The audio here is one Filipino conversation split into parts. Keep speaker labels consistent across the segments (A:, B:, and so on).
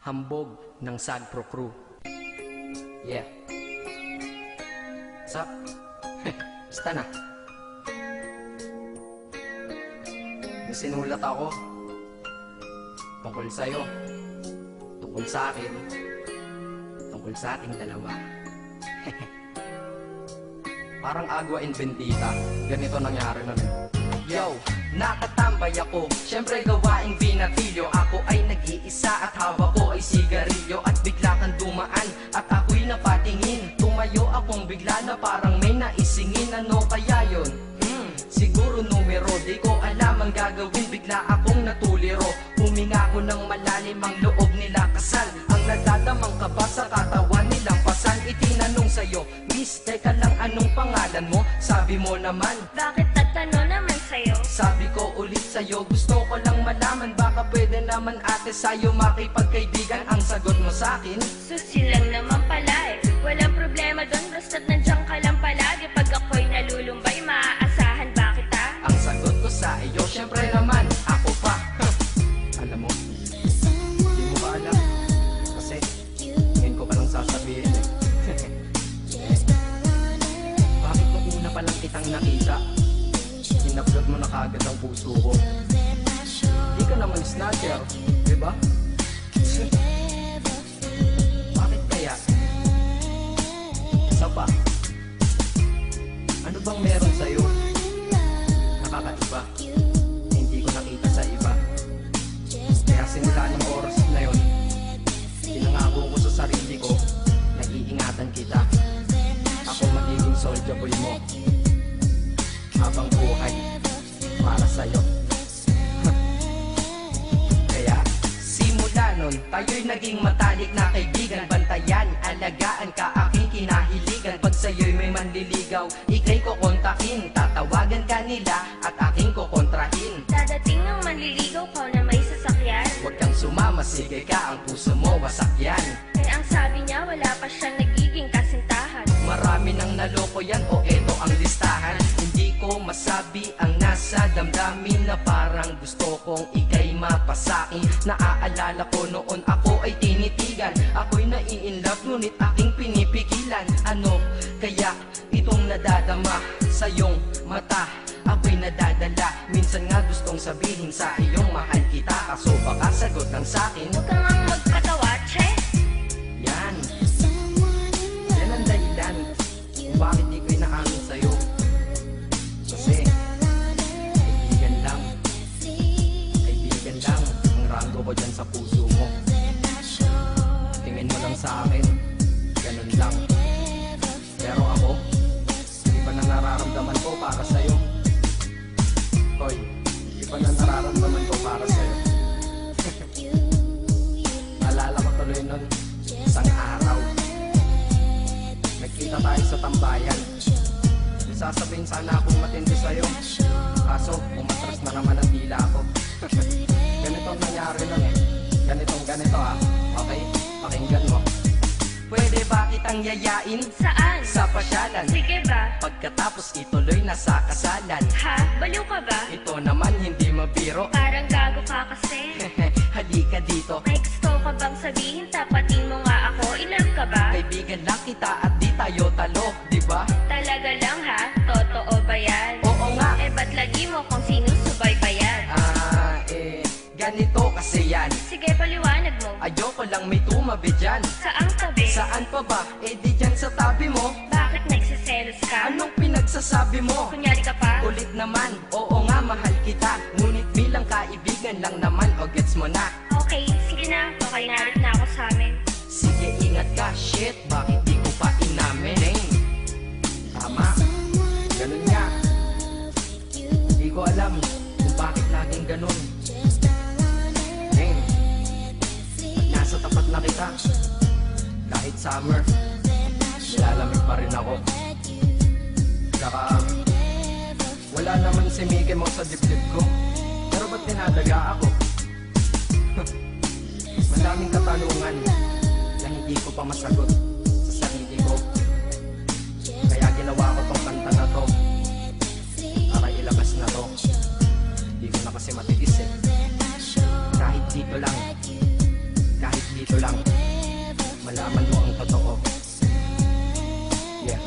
A: Hambog ng Sagpro Crew. Yeah. What's up? Basta na. May sinulat ako tungkol sa'yo, tungkol sa akin, tungkol sa ating dalawa. Parang Agua and Bendita. Ganito nangyari na rin. Yo, nakatambay ako, syempre gawaing binatilyo. Ako ay nag-iisa at hawak ko ay sigarilyo. At bigla kang dumaan at ako'y napatingin. Tumayo akong bigla na parang may naisingin. Ano kaya yun? Siguro numero, di ko alam ang gagawin. Bigla akong natuliro, huminga ko ng malalim, ang loob nila kasal. Ang nagdadamang kaba sa katawan nilang pasan. Itinanong sa'yo, miss, teka lang, anong pangalan mo? Sabi mo naman,
B: bakit tatanong naman sa'yo?
A: sabi ko ulit sa'yo, gusto ko lang malaman. Baka pwede naman ate sa'yo makipagkaibigan. Ang sagot mo sa'kin,
B: Susi lang naman pala eh. Walang problema doon, basta't nandiyan ka lang palagi. Pag ako'y nalulumbay, maaasahan ba kita?
A: ang sagot ko sa iyo, syempre naman, ako pa. Alam mo, hindi mo ba alam? Kasi, ngayon ko pa lang sasabihin eh. Bakit nung una pa lang kitang nakita, inablog mo na kagad ang puso ko? Di ka naman snatcher, di ba? Bakit kaya? Isa pa, ano bang meron sa'yo? Nakakaiba, hindi ko nakita sa iba. Kaya simula ng oras na yun, pinangako ko sa sarili ko, nag-iingatan kita. Ako magiging soldier boy mo habang buhay para sa'yo. Kaya simula nun, tayo'y naging matalik na kaibigan. Bantayan, alagaan ka, aking kinahiligan. Pag sa'yo'y may manliligaw, ika'y kukontakin. Tatawagan ka nila at aking kukontrahin.
B: Dadating ng manliligaw ko na may sasakyan.
A: Huwag kang sumama, sige ka, ang puso mo wasak yan.
B: Eh ang sabi niya, wala pa siyang nagiging kasintahan.
A: Marami nang naloko yan, o eto ang listahan. Hindi ko masabi ang nasa damdamin, na parang gusto kong ika'y mapasakin. Naaalala ko noon ako ay tinitigan, ako'y nai-inlove ngunit aking pinipigilan. Ano kaya itong nadadama sa iyong mata? Ako'y nadadala, minsan nga gustong sabihin sa iyong mahal kita. Kaso baka sagot lang sa'kin,
B: Huwag kang ang magpatawa, che.
A: yan ang dahilan kung bakit di ko inaamin sa'yo. Kasi kaibigan lang ang rango ko dyan sa puso mo. Tingin mo lang sa akin, ganun lang. Pero ako, iba na nararamdaman ko para sa'yo. Hoy, iba na nararamdaman ko para sa'yo. Alala ko tuloy nun, isang araw nagkita tayo sa tambayan. Sasabihin sana akong matindi sa'yo, kaso umatras na naman ang dila ko. Ganito ang nangyari nun eh. Ganito ah. Okay, pakinggan mo. Pwede ba kitang yayain
B: Saan?
A: sa pasyalan?
B: Sige ba?
A: Pagkatapos ituloy na sa kasalan.
B: Ha? Baliw ka ba?
A: Ito naman hindi mabiro.
B: Parang gago ka kasi.
A: Halika dito,
B: May gusto ka bang sabihin? Tapatin mo nga ako. In-love ka ba?
A: kaibigan lang kita at di tayo talo, di ba?
B: Talaga lang ha? Totoo ba yan?
A: Oo nga.
B: Eh ba't lagi mo kung sinusubaybayan?
A: Ganito kasi yan.
B: Sige, paliwanag mo.
A: Ayoko lang may tumabi dyan.
B: Saang tabi?
A: Saan pa ba? Eh di dyan sa tabi mo.
B: Bakit nagsiselos ka?
A: Anong pinagsasabi mo?
B: Kunyari ka pa?
A: Ulit naman, oo nga mahal kita. Ngunit bilang kaibigan lang naman, o gets mo na.
B: Okay, sige na. Okay, nalit na ako sa amin.
A: Sige ingat ka, shit, bakit di ko pa inamin? Tama, ganun nga. Di ko alam kung bakit laging ganun. Nasa tapat na kita, kahit summer, nilalamig pa rin ako. Saka wala naman si Mickey Mouse sa dibdib ko, pero ba't tinadaga ako? Madaming katanungan na hindi ko pa masagot sa sarili ko. Kaya ginawa ko tong kanta na to para ilabas na to. Di ko na kasi matiis eh. Kahit dito lang, kahit dito Ito lang, malaman mo ang totoo. Yeah.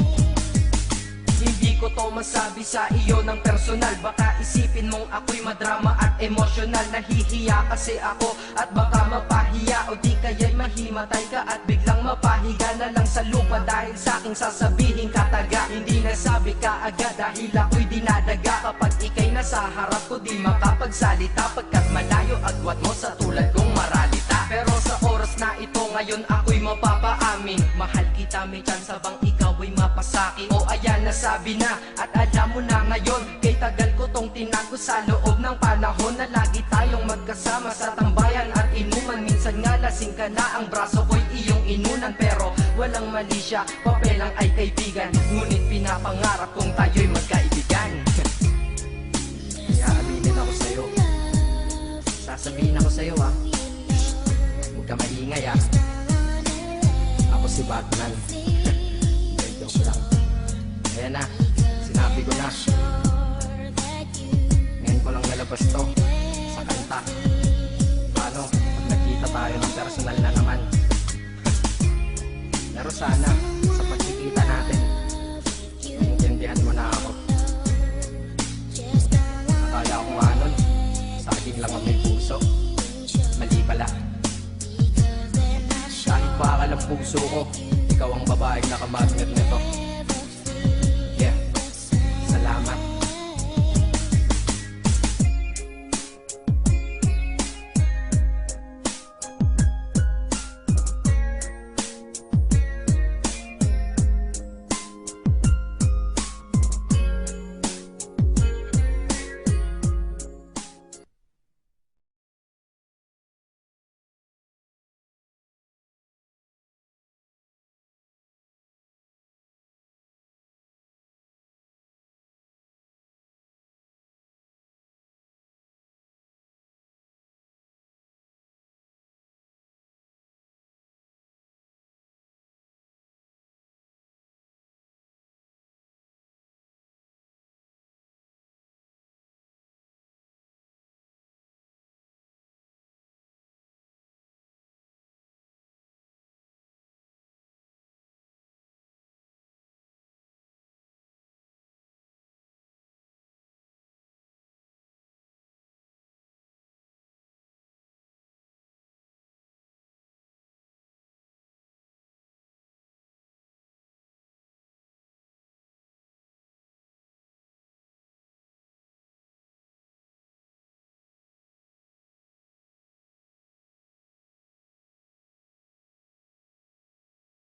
A: Hindi ko to masabi sa iyo ng personal. Baka isipin mong ako'y madrama at emosyonal. Nahihiya kasi ako at baka mapahiya, o di kaya'y mahimatay ka at biglang mapahiga na lang sa lupa dahil sa aking sasabihin kataga. Hindi nasabi ka agad dahil ako'y dinadaga. Kapag ika'y nasa harap ko di makapagsalita, pagkat malayo agwat mo sa tulad kong maralita. Pero sa oras na ito ngayon ako'y mapapaamin, mahal kita, may tsansa bang ikaw ay mapasakin? O ayan, nasabi na at alam mo na ngayon. Kay tagal ko tong tinago sa loob ng panahon na lagi tayong magkasama sa tambayan at inuman. Minsan nga lasing ka na, ang braso ko'y iyong inunan. Pero walang mali siya, papelang ay kaibigan. Ngunit pinapangarap kong tayo'y magkaibigan. Kaya aminin ako sa'yo, sasabihin ako sa'yo ha, huwag ka maingay ha. Ako si Batman. Joke lang. Ayan na, sinabi ko na. Ngayon ko lang nalabas to sa kanta. Paano pag nagkita tayo ng personal na naman? Pero sana sa pagkikita natin, maintindihan mo na ako. Akala ko nga nun, saging lang ang may puso. Mali pala. Kahit bakal ang puso ko, ikaw ang babaeng nakamagnet nito.